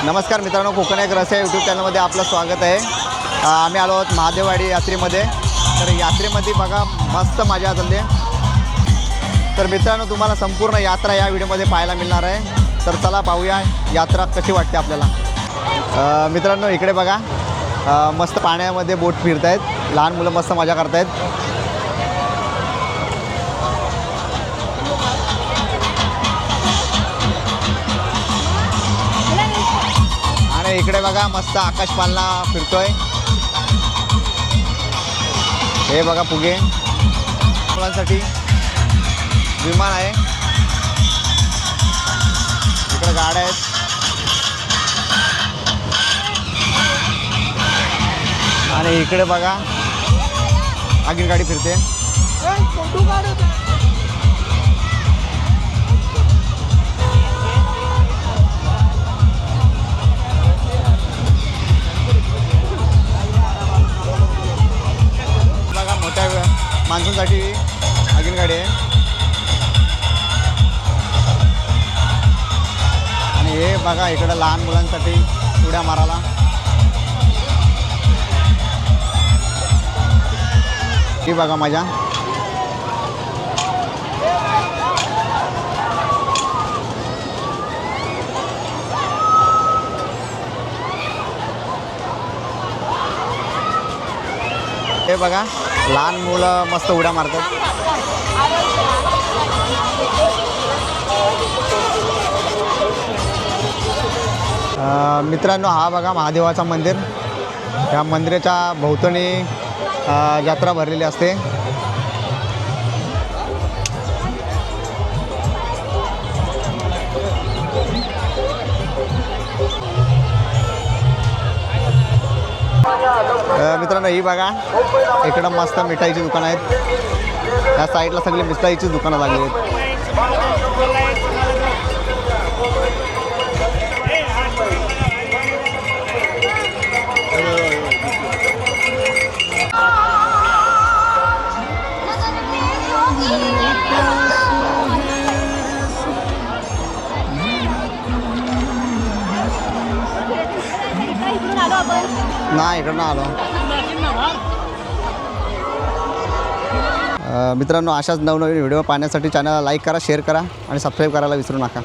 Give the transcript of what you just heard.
नमस्कार मित्रांनो, कोकण एक रस या यूट्यूब चॅनलमध्ये आपलं स्वागत आहे। आम्ही आलो आहोत महादेववाडी यात्रेमध्ये। तर यात्रेमध्ये बघा मस्त मजा चालली आहे। तर मित्रांनो, तुम्हाला संपूर्ण यात्रा या व्हिडिओमध्ये पाहायला मिळणार आहे। तर चला पाहूया यात्रा कशी वाटते आपल्याला। मित्रांनो, इकडे बघा मस्त पाण्यामध्ये बोट फिरत आहेत, लहान मुलं मस्त मजा करत आहेत। इकडे बघा मस्त आकाश पालना फिरतोय। हे बघा फुगे, मुलांसाठी विमान आहे। इकडे गाड्या आहेत आणि इकडे बघा आगीन गाडी फिरते। माणसांसाठी आगीन गाडी आहे आणि हे बघा इकडे लहान मुलांसाठी उड्या मारायला। ही बघा मजा। हे बघा लहान मुलं मस्त उड्या मारतात। मित्रांनो, हा बघा महादेवाचा मंदिर। या मंदिराच्या भोवतणी यात्रा भरलेली असते। मित्रांनो, ही बघा इकडं मस्त मिठाईची दुकानं आहेत। या साईडला सगळी मिठाईची दुकानं लागली आहेत। नाही इकडं आलो। मित्रांनो, अशाच नवनवीन व्हिडिओ पाहण्यासाठी चॅनलला लाईक करा, शेअर करा आणि सबस्क्राईब करायला विसरू नका।